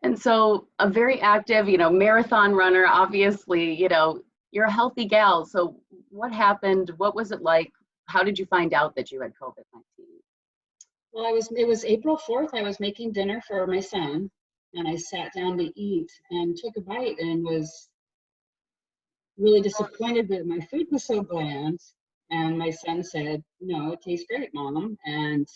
And so a very active, marathon runner, obviously, you're a healthy gal. So what happened? What was it like? How did you find out that you had COVID-19? Well, it was April 4th. I was making dinner for my son, and I sat down to eat and took a bite and was really disappointed that my food was so bland. And my son said, "No, it tastes great, Mom." And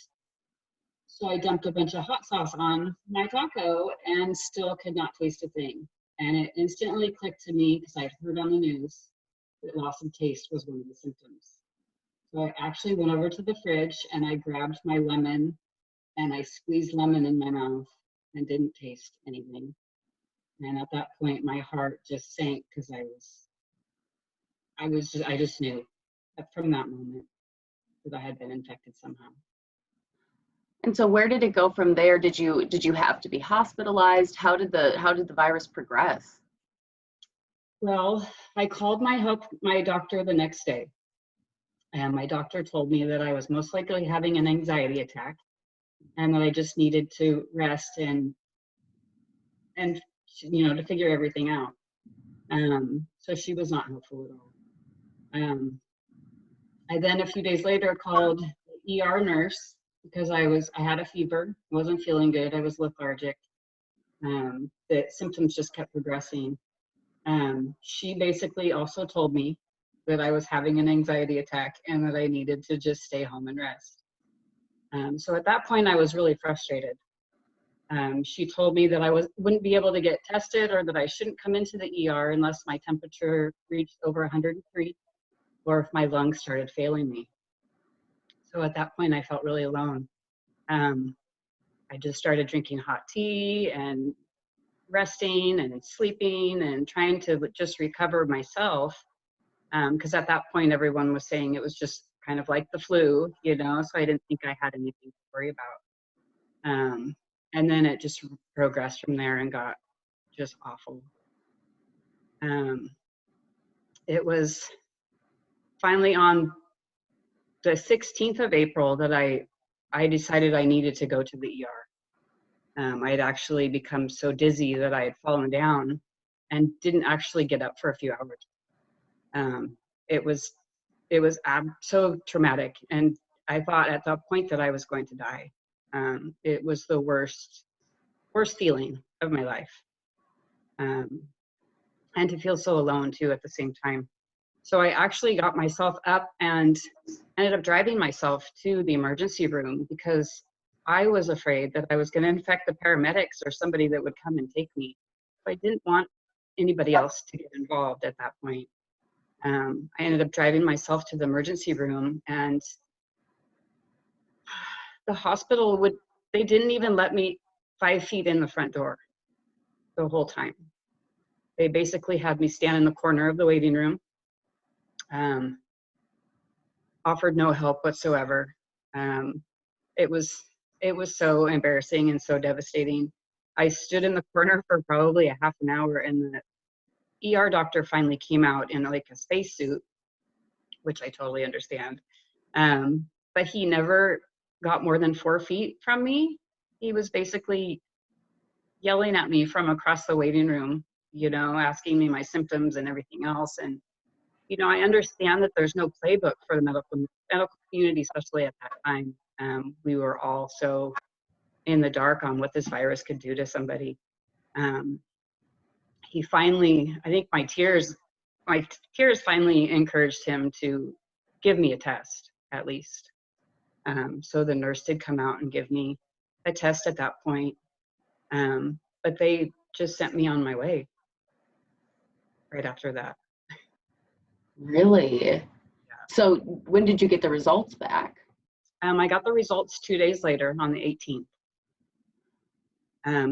so I dumped a bunch of hot sauce on my taco and still could not taste a thing. And it instantly clicked to me because I'd heard on the news that loss of taste was one of the symptoms. So I actually went over to the fridge and I grabbed my lemon and I squeezed lemon in my mouth and didn't taste anything. And at that point, my heart just sank because I just knew that from that moment that I had been infected somehow. And so where did it go from there? Did you have to be hospitalized? How did the virus progress? Well, I called my doctor the next day, and my doctor told me that I was most likely having an anxiety attack, and that I just needed to rest and to figure everything out. So she was not helpful at all. I then a few days later called the ER nurse because I had a fever, wasn't feeling good, I was lethargic. The symptoms just kept progressing. She basically also told me that I was having an anxiety attack and that I needed to just stay home and rest. So at that point, I was really frustrated. She told me that wouldn't be able to get tested or that I shouldn't come into the ER unless my temperature reached over 103 or if my lungs started failing me. So at that point, I felt really alone. I just started drinking hot tea and resting and sleeping and trying to just recover myself. Because at that point, everyone was saying it was just kind of like the flu, so I didn't think I had anything to worry about. And then it just progressed from there and got just awful. It was finally on the 16th of April that I decided I needed to go to the ER. I had actually become so dizzy that I had fallen down and didn't actually get up for a few hours. It was so traumatic, and I thought at that point that I was going to die. It was the worst feeling of my life, and to feel so alone too at the same time. So I actually got myself up and ended up driving myself to the emergency room because I was afraid that I was going to infect the paramedics or somebody that would come and take me. So I didn't want anybody else to get involved at that point. I ended up driving myself to the emergency room, and the hospital they didn't even let me 5 feet in the front door the whole time. They basically had me stand in the corner of the waiting room, offered no help whatsoever. It was so embarrassing and so devastating. I stood in the corner for probably a half an hour, and the ER doctor finally came out in like a spacesuit, which I totally understand. But he never got more than 4 feet from me. He was basically yelling at me from across the waiting room, asking me my symptoms and everything else. And, I understand that there's no playbook for the medical community, especially at that time. We were all so in the dark on what this virus could do to somebody. He finally, I think my tears finally encouraged him to give me a test at least. So the nurse did come out and give me a test at that point. But they just sent me on my way right after that. Really? So when did you get the results back? I got the results 2 days later on the 18th.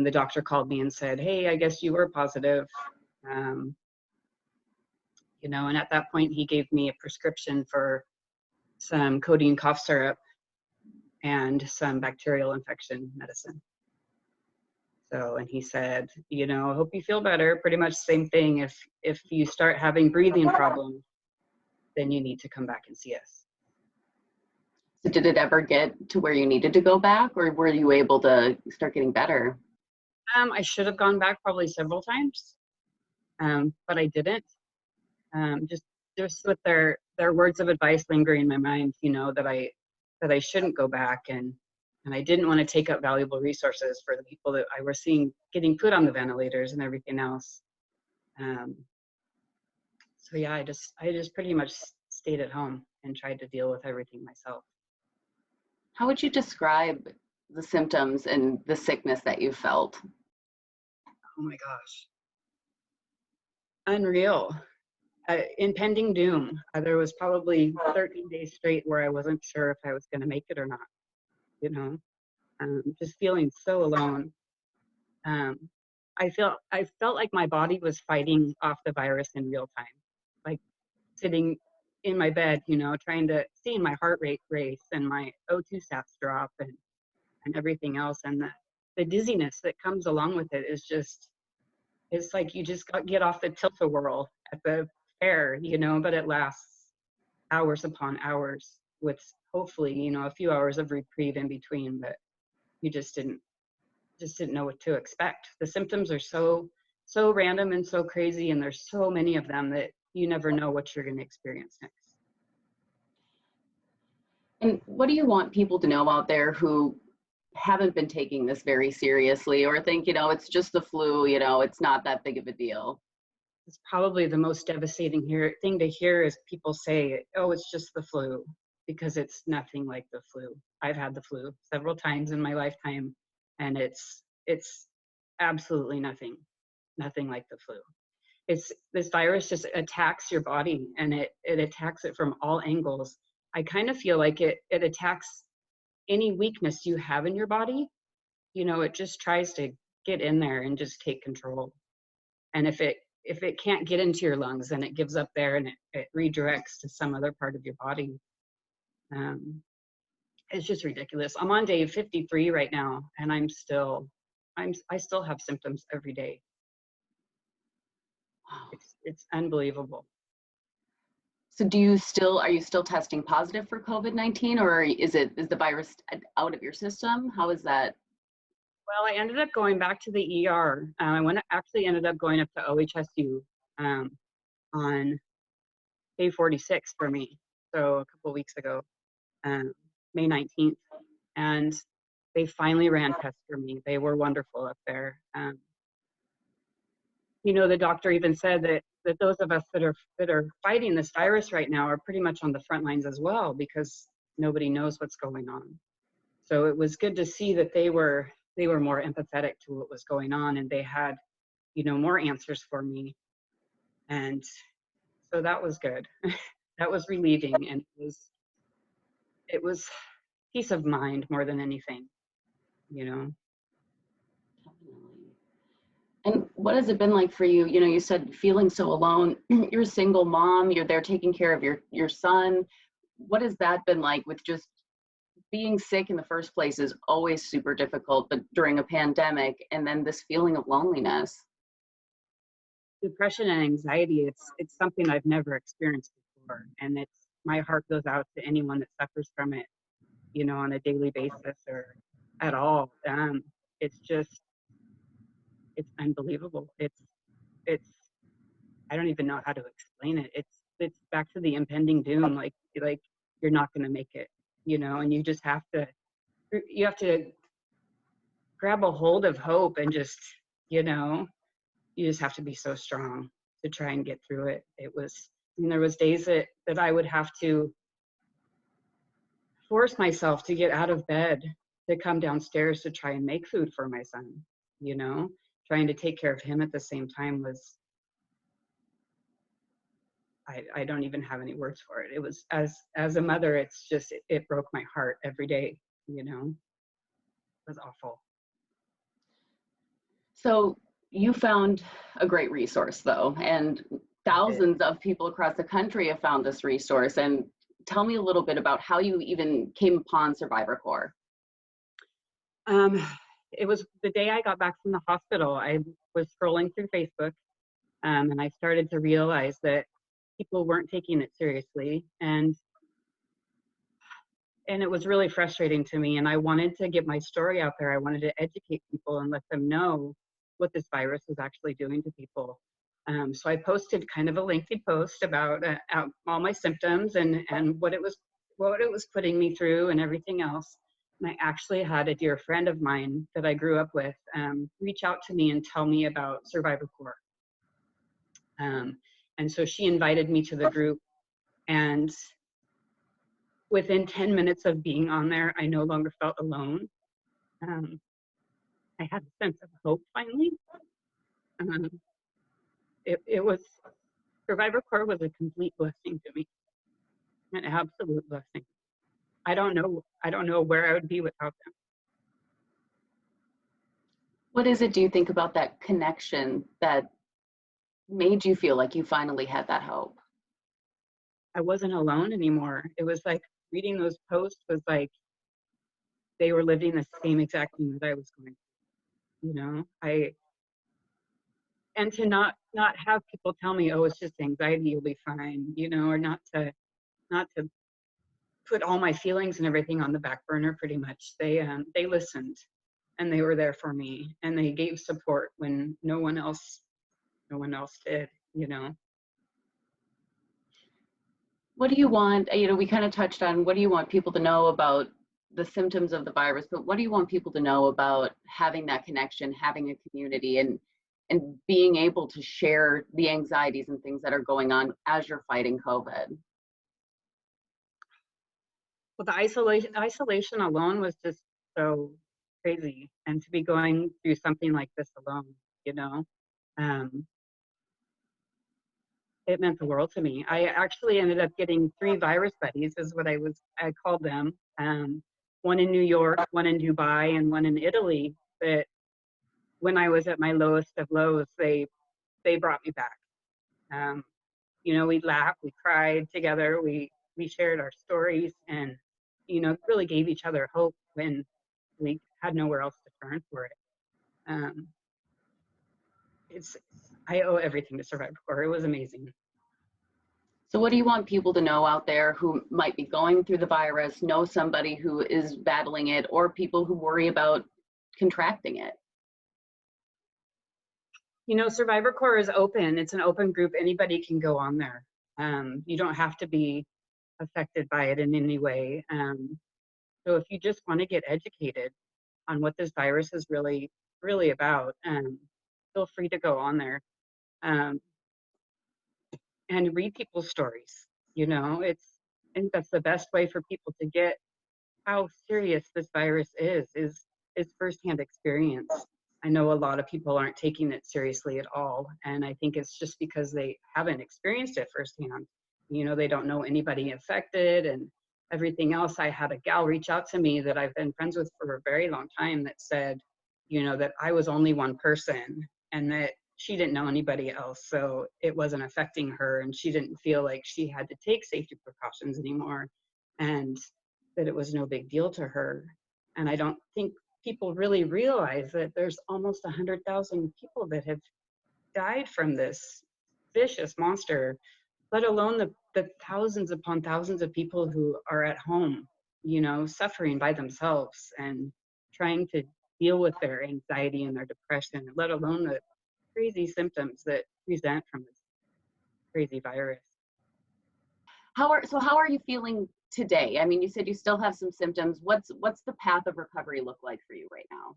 The doctor called me and said, "Hey, I guess you were positive." And at that point he gave me a prescription for some codeine cough syrup and some bacterial infection medicine. So, and he said, I hope you feel better. Pretty much same thing. If you start having breathing problems, then you need to come back and see us. So did it ever get to where you needed to go back, or were you able to start getting better? I should have gone back probably several times, but I didn't. Just with their words of advice lingering in my mind, that I shouldn't go back, and I didn't want to take up valuable resources for the people that I were seeing getting put on the ventilators and everything else. Um, so yeah, I just pretty much stayed at home and tried to deal with everything myself. How would you describe the symptoms and the sickness that you felt? Oh my gosh, unreal. Impending doom. There was probably 13 days straight where I wasn't sure if I was going to make it or not. You know, just feeling so alone. Um, I felt like my body was fighting off the virus in real time, like sitting in my bed, trying to seeing my heart rate race and my O2 sats drop and everything else, and the dizziness that comes along with it is just it's like you just get off the tilt-a-whirl at the fair, but it lasts hours upon hours with hopefully, a few hours of reprieve in between, but you just didn't know what to expect. The symptoms are so random and so crazy, and there's so many of them that you never know what you're going to experience next. And what do you want people to know out there who haven't been taking this very seriously or think, it's just the flu, it's not that big of a deal? It's probably the most devastating thing to hear is people say, oh, it's just the flu, because it's nothing like the flu. I've had the flu several times in my lifetime, and it's absolutely nothing like the flu. It's this virus just attacks your body, and it attacks it from all angles. I kind of feel like it attacks any weakness you have in your body. It just tries to get in there and just take control. And if it can't get into your lungs, then it gives up there, and it redirects to some other part of your body. um, it's just ridiculous. I'm on day 53 right now, and I still have symptoms every day. Wow. It's unbelievable. So are you still testing positive for COVID-19, or is the virus out of your system? How is that? Well, I ended up going back to the ER. Actually ended up going up to OHSU um, on day 46 for me, so a couple of weeks ago, um, May 19th, and they finally ran tests for me. They were wonderful up there. The doctor even said that those of us that are fighting this virus right now are pretty much on the front lines as well, because nobody knows what's going on. So it was good to see that they were more empathetic to what was going on, and they had more answers for me, and so that was good. That was relieving, and it was peace of mind more than anything. Definitely. And what has it been like for you? You said feeling so alone. You're a single mom. You're there taking care of your son. What has that been like with just being sick in the first place is always super difficult, but during a pandemic and then this feeling of loneliness? Depression and anxiety, it's something I've never experienced before, and it's my heart goes out to anyone that suffers from it, on a daily basis or at all. It's unbelievable. It's I don't even know how to explain it. It's back to the impending doom, like you're not going to make it, and you have to grab a hold of hope, and you know you just have to be so strong to try and get through it. There was days that I would have to force myself to get out of bed to come downstairs to try and make food for my son. you know Trying to take care of him at the same time was, I don't even have any words for it. It was, as a mother, it's just, it broke my heart every day. It was awful. So you found a great resource though, and thousands of people across the country have found this resource. And tell me a little bit about how you even came upon Survivor Corps. um, it was the day I got back from the hospital. I was scrolling through Facebook, and I started to realize that people weren't taking it seriously. And and it was really frustrating to me. And I wanted to get my story out there. I wanted to educate people and let them know what this virus was actually doing to people. So I posted kind of a lengthy post about all my symptoms and what it was putting me through and everything else. And I actually had a dear friend of mine that I grew up with reach out to me and tell me about Survivor Corps. And so she invited me to the group, and within 10 minutes of being on there, I no longer felt alone. Um, I had a sense of hope finally. Um, it was Survivor Corps was a complete blessing to me, an absolute blessing. I don't know where I would be without them. What is it, do you think, about that connection that made you feel like you finally had that hope? I wasn't alone anymore. It was like reading those posts was like they were living the same exact thing that I was going through. I and to not have people tell me, oh, it's just anxiety, you'll be fine, or not to put all my feelings and everything on the back burner. Pretty much they listened, and they were there for me, and they gave support when no one else did. What do you want, we kind of touched on what do you want people to know about the symptoms of the virus, but what do you want people to know about having that connection, having a community, and being able to share the anxieties and things that are going on as you're fighting COVID? Well, the isolation alone was just so crazy, and to be going through something like this alone, you know um it meant the world to me. I actually ended up getting three virus buddies, is what I called them. One in New York, one in Dubai, and one in Italy. That when I was at my lowest of lows, they brought me back. Um, we laughed, we cried together, we shared our stories, and really gave each other hope when we had nowhere else to turn for it. Um, it's I owe everything to Survivor Corps. It was amazing. So what do you want people to know out there who might be going through the virus, know somebody who is battling it, or people who worry about contracting it? Survivor Corps is open. It's an open group. Anybody can go on there. You don't have to be affected by it in any way. So if you just want to get educated on what this virus is really, really about, feel free to go on there um, and read people's stories. I think that's the best way for people to get how serious this virus is firsthand experience. I know a lot of people aren't taking it seriously at all, and I think it's just because they haven't experienced it firsthand. They don't know anybody infected and everything else. I had a gal reach out to me that I've been friends with for a very long time that said, that I was only one person and that she didn't know anybody else, so it wasn't affecting her, and she didn't feel like she had to take safety precautions anymore, and that it was no big deal to her. And I don't think people really realize that there's almost 100,000 people that have died from this vicious monster, let alone the thousands upon thousands of people who are at home, suffering by themselves and trying to deal with their anxiety and their depression, let alone the crazy symptoms that present from this crazy virus. How are you feeling today? I mean, you said you still have some symptoms. What's the path of recovery look like for you right now?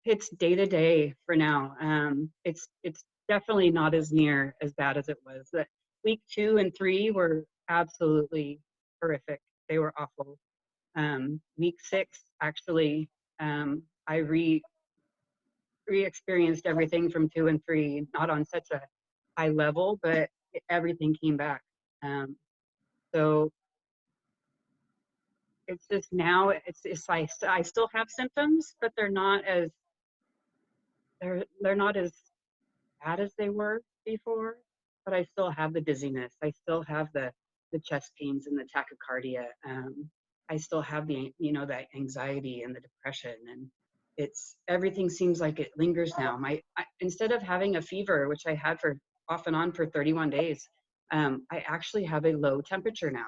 It's day to day for now. It's definitely not as near as bad as it was. That week 2 and 3 were absolutely horrific. They were awful. Week 6, actually, I re-experienced everything from 2 and 3, not on such a high level, but everything came back. So it's just now I still have symptoms, but they're not as bad as they were before, but I still have the dizziness. I still have the chest pains and the tachycardia. I still have that anxiety and the depression, and it's everything seems like it lingers now. Instead of having a fever, which I had for off and on for 31 days, I actually have a low temperature now.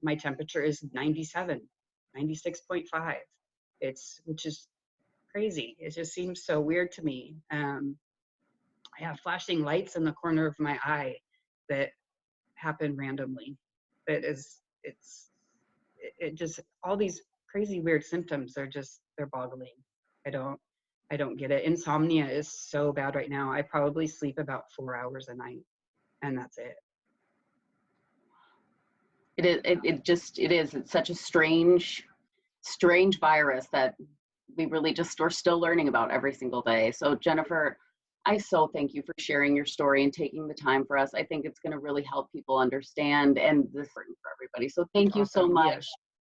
my temperature is 97, 96.5. Which is crazy. It just seems so weird to me. I have flashing lights in the corner of my eye that happen randomly. It just, all these crazy weird symptoms are just, they're boggling. I don't, I don't get it. Insomnia is so bad right now. I probably sleep about 4 hours a night, and that's it. It's such a strange virus that we're still learning about every single day. So Jennifer, I so thank you for sharing your story and taking the time for us. I think it's going to really help people understand, and this is important for everybody. So thank you so Awesome. much. Yes.